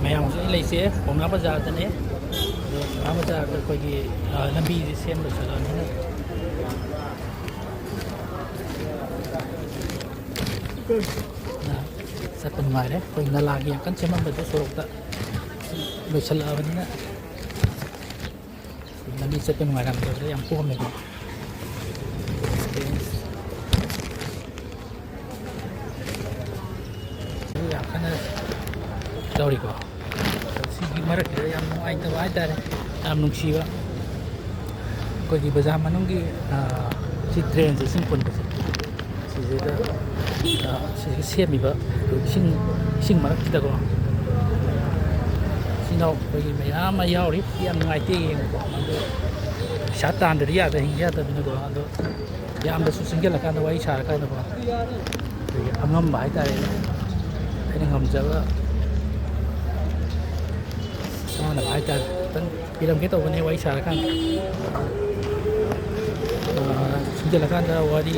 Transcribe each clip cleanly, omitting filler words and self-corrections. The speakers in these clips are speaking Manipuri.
ꯃꯌꯥꯝꯁꯨ ꯑꯩ ꯂꯩꯁꯦ ꯄꯥꯎꯅꯥ ꯕꯖꯥꯔꯗꯅꯦ ꯑꯗꯣ ꯄꯥꯎꯅꯥ ꯕꯖꯥꯔꯗ ꯑꯩꯈꯣꯏꯒꯤ ꯂꯝꯕꯤꯁꯦ ꯁꯦꯝ ꯂꯣꯏꯁꯤꯜꯂꯕꯅꯤꯅ ꯆꯠꯄ ꯅꯨꯡꯉꯥꯏꯔꯦ ꯑꯩꯈꯣꯏ ꯅꯂꯥꯒꯤ ꯌꯥꯝ ꯀꯟꯅ ꯁꯦꯝꯃꯝꯕꯗꯣ ꯁꯣꯔꯣꯛꯇ ꯂꯣꯏꯁꯤꯜꯂꯛꯑꯕꯅꯤꯅ ꯂꯝꯕꯤ ꯆꯠꯄ ꯅꯨꯡꯉꯥꯏꯔꯝꯗꯕꯗ ꯌꯥꯝ ꯀꯣꯝꯃꯦꯀꯣ ꯌꯥꯝ ꯀꯟꯅ ꯇꯧꯔꯤꯀꯣ ꯁꯤꯒꯤ ꯃꯔꯛꯁꯤꯗ ꯌꯥꯝ ꯅꯨꯡꯉꯥꯏꯇꯕ ꯍꯥꯏꯇꯥꯔꯦ ꯌꯥꯝ ꯅꯨꯡꯁꯤꯕ ꯑꯩꯈꯣꯏꯒꯤ ꯕꯖꯥꯔ ꯃꯅꯨꯡꯒꯤ ꯁꯤ ꯗ꯭ꯔꯦꯟꯁꯦ ꯏꯁꯤꯡ ꯄꯨꯟꯕꯁꯦ ꯁꯤꯁꯤꯗ ꯁꯤꯒ ꯁꯦꯝꯃꯤꯕ ꯏꯁꯤꯡ ꯃꯔꯛꯁꯤꯗꯀꯣ ꯏꯆꯤꯜ ꯏꯅꯥꯎ ꯑꯩꯈꯣꯏꯒꯤ ꯃꯌꯥꯝ ꯑꯃ ꯌꯥꯎꯔꯤ ꯌꯥꯝ ꯅꯨꯡꯉꯥꯏꯇꯦ ꯌꯦꯡꯕꯀꯣ ꯑꯗꯣ ꯄꯩꯁꯥ ꯇꯥꯟꯗ꯭ꯔꯗꯤ ꯍꯤꯡ ꯌꯥꯗꯕꯅꯤꯅꯀꯣ ꯑꯗꯣ ꯌꯥꯝꯅꯁꯨ ꯆꯪꯁꯤꯜꯂꯀꯥꯟꯗ ꯋꯥꯔꯤ ꯁꯥꯔꯀꯥꯟꯗꯀꯣ ꯑꯩꯈꯣꯏꯒꯤ ꯑꯉꯝꯕ ꯍꯥꯏꯇꯥꯔꯦꯅꯦ ꯑꯩꯅ ꯉꯝꯖꯕ ꯆꯥꯅꯕ ꯍꯥꯏꯇꯥꯔꯦ ꯈꯤꯇꯪ ꯄꯤꯔꯝꯒꯦ ꯇꯧꯕꯅꯦ ꯋꯥꯔꯤ ꯁꯥꯔꯀꯥꯟꯗ ꯆꯪꯁꯤꯜꯂꯀꯥꯟꯗ ꯋꯥꯔꯤ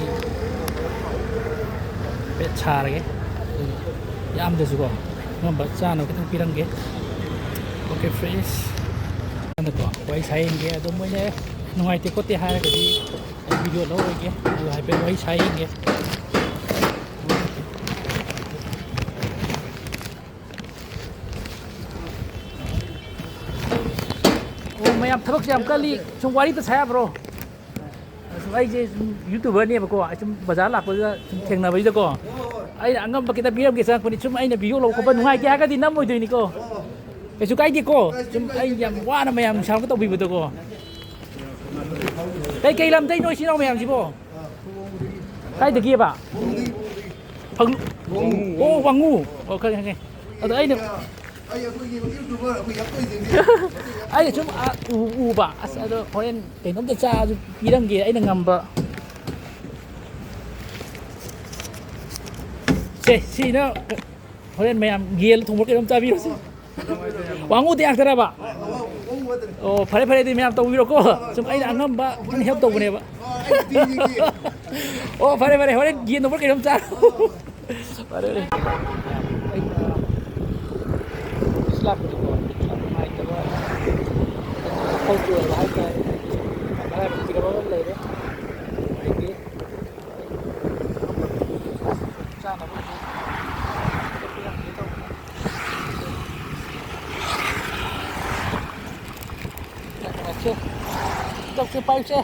ꯍꯥꯏꯐꯦꯠ ꯁꯥꯔꯒꯦ ꯌꯥꯝꯗꯁꯨꯀꯣ ꯑꯉꯝꯕ ꯆꯥꯅꯕ ꯈꯤꯇꯪ ꯄꯤꯔꯝꯒꯦ ꯑꯣꯀꯦ ꯐ꯭ꯔꯦꯁ ꯀꯣ ꯋꯥꯔꯤ ꯁꯥꯌꯦꯡꯒꯦ ꯑꯗꯣ ꯃꯣꯏꯅ ꯅꯨꯡꯉꯥꯏꯇꯦ ꯈꯣꯠꯇꯦ ꯍꯥꯏꯔꯒꯗꯤ ꯑꯩ ꯚꯤꯗꯤꯑꯣ ꯂꯧꯔꯣꯏꯒꯦ ꯑꯗꯣ ꯍꯥꯏꯐꯦꯠ ꯋꯥꯔꯤ ꯁꯥꯌꯦꯡꯒꯦ ꯑꯣ ꯃꯌꯥꯝ ꯊꯕꯛꯁꯦ ꯌꯥꯝ ꯀꯜꯂꯤ ꯁꯨꯝ ꯋꯥꯔꯤꯗ ꯁꯥ ꯌꯥꯕ꯭ꯔꯣ ꯁꯨꯝ ꯑꯩꯁꯦ ꯁꯨꯝ ꯌꯨꯇꯨꯕꯔꯅꯦꯕꯀꯣ ꯑꯩ ꯁꯨꯝ ꯕꯖꯥꯔ ꯂꯥꯛꯄꯁꯤꯗ ꯁꯨꯝ ꯊꯦꯡꯅꯕꯁꯤꯗꯀꯣ ꯑꯩꯅ ꯑꯉꯝꯕ ꯈꯤꯇꯪ ꯄꯤꯔꯝꯒꯦ ꯆꯪꯉꯛꯄꯅꯤ ꯁꯨꯝ ꯑꯩꯅ ꯚꯤꯗꯤꯑꯣ ꯂꯧꯕ ꯈꯣꯠꯄ ꯅꯨꯡꯉꯥꯏꯇꯦ ꯍꯥꯏꯔꯒꯗꯤ ꯅꯝꯃꯣꯏꯗꯣꯏꯅꯤꯀꯣ ꯀꯩꯁꯨ ꯀꯥꯏꯗꯦꯀꯣ ꯁꯨꯝ ꯑꯩ ꯌꯥꯝ ꯋꯥꯅ ꯃꯌꯥꯝ ꯅꯨꯡꯁꯥꯒ ꯇꯧꯕꯤꯕꯗꯀꯣ ꯀꯩ ꯂꯝꯗꯩꯅꯣ ꯏꯆꯤꯜ ꯏꯅꯥꯎ ꯃꯌꯥꯝꯁꯤꯕꯣ ꯀꯥꯏꯗꯒꯤꯕ ꯑꯣ ꯋꯥꯡꯉꯨ ꯑꯣ ꯈꯪꯉꯦ ꯈꯪꯉꯦ ꯑꯗꯣ ꯑꯩꯅ ꯁꯨꯝ ꯎꯕ ꯑꯁ ꯑꯗꯣ ꯍꯣꯔꯦꯟ ꯀꯩꯅꯣꯝꯇ ꯆꯥꯁꯨ ꯄꯤꯔꯝꯒꯦ ꯑꯩꯅ ꯉꯝꯕ ꯁꯤꯅ ꯍꯣꯔꯦꯟ ꯃꯌꯥꯝ ꯌꯦꯟ ꯊꯣꯡꯕ ꯀꯩꯅꯣꯝ ꯆꯥꯕꯤꯔꯣꯁꯤ ꯋꯥꯡꯉꯨꯗꯤ ꯉꯥꯛꯇꯔꯕ ꯑꯣ ꯐꯔꯦ ꯐꯔꯦ ꯑꯗꯨꯗꯤ ꯃꯌꯥꯝ ꯇꯧꯕꯤꯔꯣꯀꯣ ꯁꯨꯝ ꯑꯩꯅ ꯑꯉꯝꯕ ꯈꯤꯇꯪ ꯍꯦꯜꯞ ꯇꯧꯕꯅꯦꯕ ꯑꯣ ꯐꯔꯦ ꯐꯔꯦ ꯍꯣꯔꯦꯟ ꯌꯦꯟ ꯊꯣꯡꯕ ꯀꯩꯅꯣꯝ ꯆꯥꯔꯣ ꯐꯔꯦ ꯂꯥꯛꯄꯅꯤꯀꯣ ꯅꯨꯡꯉꯥꯏꯇꯕ ꯋꯥꯈꯜꯒꯤ ꯑꯣꯏꯕ ꯍꯥꯏꯇꯥꯔꯦ ꯃꯔꯥꯏꯕꯛ ꯊꯤꯔꯕ ꯑꯃ ꯂꯩꯔꯦ ꯅꯨꯡꯉꯥꯏꯇꯦ ꯆꯥꯅꯕ ꯇꯧꯁꯦ ꯄꯥꯏꯁꯦ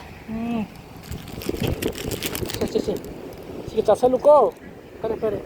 ꯁꯦ ꯁꯤꯒ ꯆꯥꯁꯜꯂꯨꯀꯣ ꯐꯔꯦ ꯐꯔꯦ